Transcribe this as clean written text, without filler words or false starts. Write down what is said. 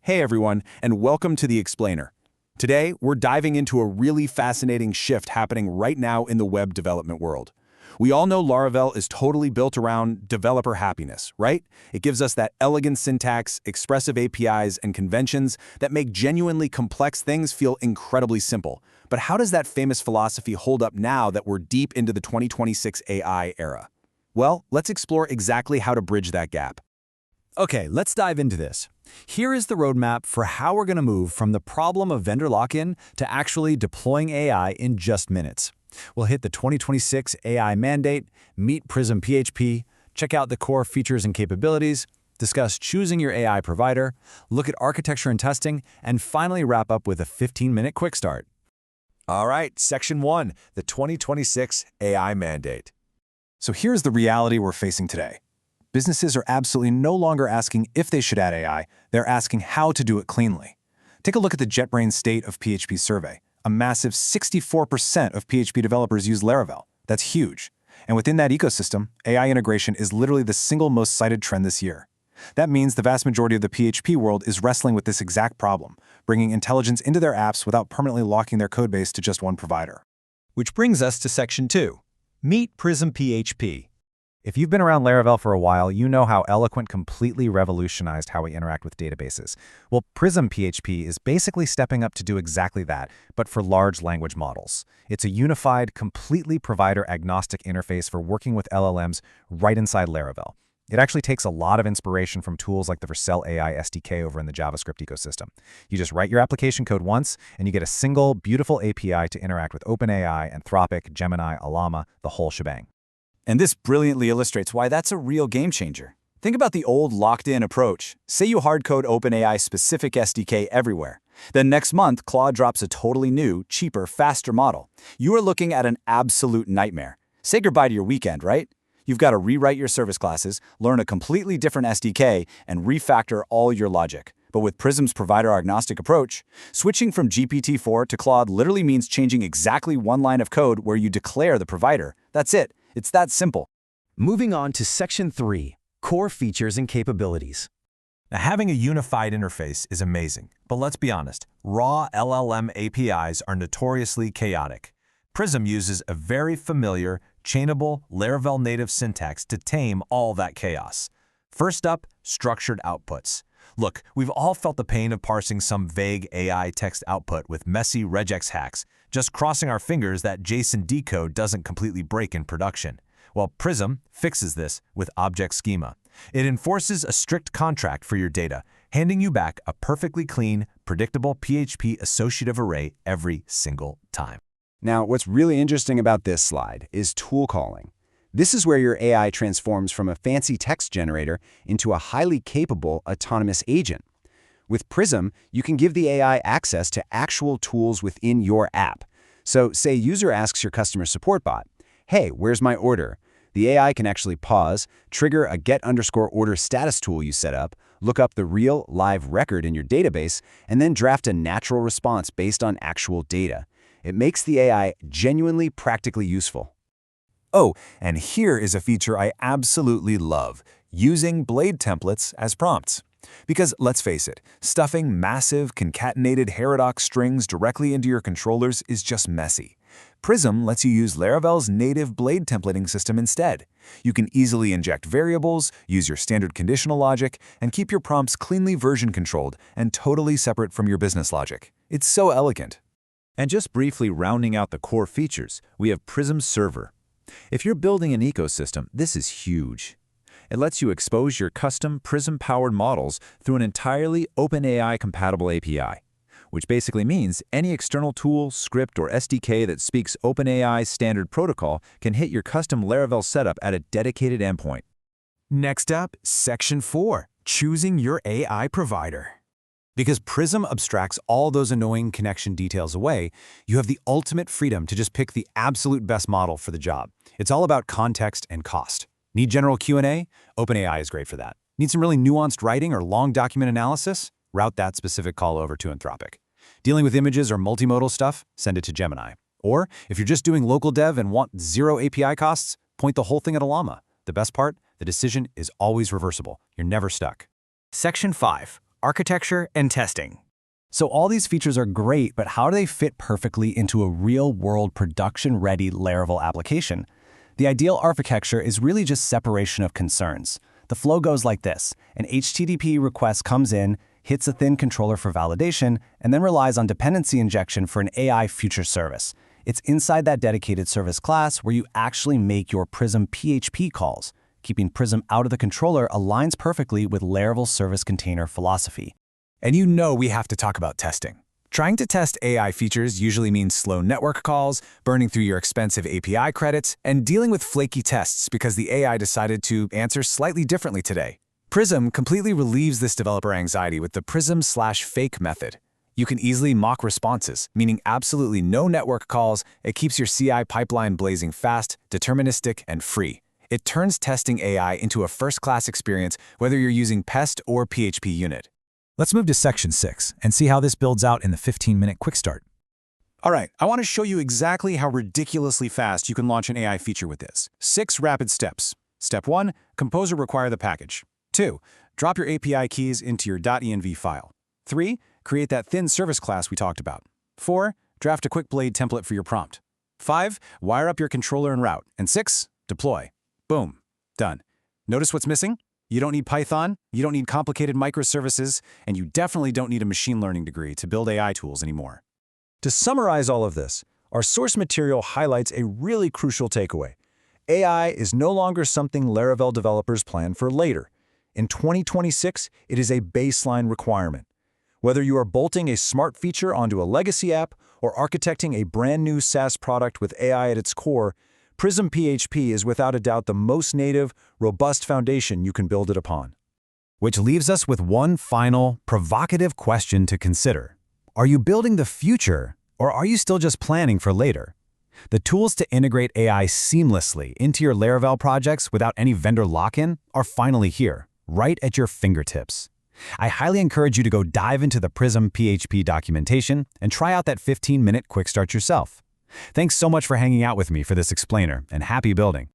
Hey everyone, and welcome to The Explainer. Today, we're diving into a really fascinating shift happening right now in the web development world. We all know Laravel is totally built around developer happiness, right? It gives us that elegant syntax, expressive APIs, and conventions that make genuinely complex things feel incredibly simple. But how does that famous philosophy hold up now that we're deep into the 2026 AI era? Well, let's explore exactly how to bridge that gap. Okay, let's dive into this. Here is the roadmap for how we're going to move from the problem of vendor lock-in to actually deploying AI in just minutes. We'll hit the 2026 AI mandate, meet Prism PHP, check out the core features and capabilities, discuss choosing your AI provider, look at architecture and testing, and finally wrap up with a 15-minute quick start. All right, Section 1, the 2026 AI mandate. So here's the reality we're facing today. Businesses are absolutely no longer asking if they should add AI, they're asking how to do it cleanly. Take a look at the JetBrains State of PHP survey. A massive 64% of PHP developers use Laravel. That's huge. And within that ecosystem, AI integration is literally the single most cited trend this year. That means the vast majority of the PHP world is wrestling with this exact problem, bringing intelligence into their apps without permanently locking their codebase to just one provider. Which brings us to Section 2. Meet Prism PHP. If you've been around Laravel for a while, you know how Eloquent completely revolutionized how we interact with databases. Well, Prism PHP is basically stepping up to do exactly that, but for large language models. It's a unified, completely provider-agnostic interface for working with LLMs right inside Laravel. It actually takes a lot of inspiration from tools like the Vercel AI SDK over in the JavaScript ecosystem. You just write your application code once, and you get a single, beautiful API to interact with OpenAI, Anthropic, Gemini, Ollama, the whole shebang. And this brilliantly illustrates why that's a real game changer. Think about the old locked-in approach. Say you hard-code OpenAI-specific SDK everywhere. Then next month, Claude drops a totally new, cheaper, faster model. You are looking at an absolute nightmare. Say goodbye to your weekend, right? You've got to rewrite your service classes, learn a completely different SDK, and refactor all your logic. But with Prism's provider-agnostic approach, switching from GPT-4 to Claude literally means changing exactly one line of code where you declare the provider. That's it. It's that simple. Moving on to Section 3, Core Features and Capabilities. Now, having a unified interface is amazing, but let's be honest, raw LLM APIs are notoriously chaotic. Prism uses a very familiar, chainable Laravel-native syntax to tame all that chaos. First up, structured outputs. Look, we've all felt the pain of parsing some vague AI text output with messy regex hacks, just crossing our fingers that JSON decode doesn't completely break in production. Well, Prism fixes this with object schema. It enforces a strict contract for your data, handing you back a perfectly clean, predictable PHP associative array every single time. Now, what's really interesting about this slide is tool calling. This is where your AI transforms from a fancy text generator into a highly capable autonomous agent. With Prism, you can give the AI access to actual tools within your app. So say a user asks your customer support bot, "Hey, where's my order?" The AI can actually pause, trigger a get_order status tool you set up, look up the real, live record in your database, and then draft a natural response based on actual data. It makes the AI genuinely practically useful. Oh, and here is a feature I absolutely love, using blade templates as prompts. Because let's face it, stuffing massive concatenated heterodox strings directly into your controllers is just messy. Prism lets you use Laravel's native blade templating system instead. You can easily inject variables, use your standard conditional logic, and keep your prompts cleanly version controlled and totally separate from your business logic. It's so elegant. And just briefly rounding out the core features, we have Prism Server. If you're building an ecosystem, this is huge. It lets you expose your custom Prism-powered models through an entirely OpenAI-compatible API, which basically means any external tool, script, or SDK that speaks OpenAI's standard protocol can hit your custom Laravel setup at a dedicated endpoint. Next up, Section 4, choosing your AI provider. Because Prism abstracts all those annoying connection details away, you have the ultimate freedom to just pick the absolute best model for the job. It's all about context and cost. Need general Q&A? OpenAI is great for that. Need some really nuanced writing or long document analysis? Route that specific call over to Anthropic. Dealing with images or multimodal stuff? Send it to Gemini. Or if you're just doing local dev and want zero API costs, point the whole thing at Ollama. The best part? The decision is always reversible. You're never stuck. Section 5, architecture and testing. So all these features are great, but how do they fit perfectly into a real-world production-ready Laravel application? The ideal architecture is really just separation of concerns. The flow goes like this. An HTTP request comes in, hits a thin controller for validation, and then relies on dependency injection for an AI future service. It's inside that dedicated service class where you actually make your Prism PHP calls. Keeping Prism out of the controller aligns perfectly with Laravel's service container philosophy. And you know we have to talk about testing. Trying to test AI features usually means slow network calls, burning through your expensive API credits, and dealing with flaky tests because the AI decided to answer slightly differently today. Prism completely relieves this developer anxiety with the Prism/fake method. You can easily mock responses, meaning absolutely no network calls. It keeps your CI pipeline blazing fast, deterministic, and free. It turns testing AI into a first-class experience, whether you're using PEST or PHP Unit. Let's move to Section 6 and see how this builds out in the 15-minute quick start. All right, I want to show you exactly how ridiculously fast you can launch an AI feature with this. 6 rapid steps. Step 1, compose or require the package. 2, drop your API keys into your .env file. 3, create that thin service class we talked about. 4, draft a quick blade template for your prompt. 5, wire up your controller and route. And 6, deploy. Boom, done. Notice what's missing? You don't need Python, you don't need complicated microservices, and you definitely don't need a machine learning degree to build AI tools anymore. To summarize all of this, our source material highlights a really crucial takeaway. AI is no longer something Laravel developers plan for later. In 2026, it is a baseline requirement. Whether you are bolting a smart feature onto a legacy app or architecting a brand new SaaS product with AI at its core, Prism PHP is without a doubt the most native, robust foundation you can build it upon. Which leaves us with one final, provocative question to consider. Are you building the future, or are you still just planning for later? The tools to integrate AI seamlessly into your Laravel projects without any vendor lock-in are finally here, right at your fingertips. I highly encourage you to go dive into the Prism PHP documentation and try out that 15-minute quick start yourself. Thanks so much for hanging out with me for this explainer, and happy building.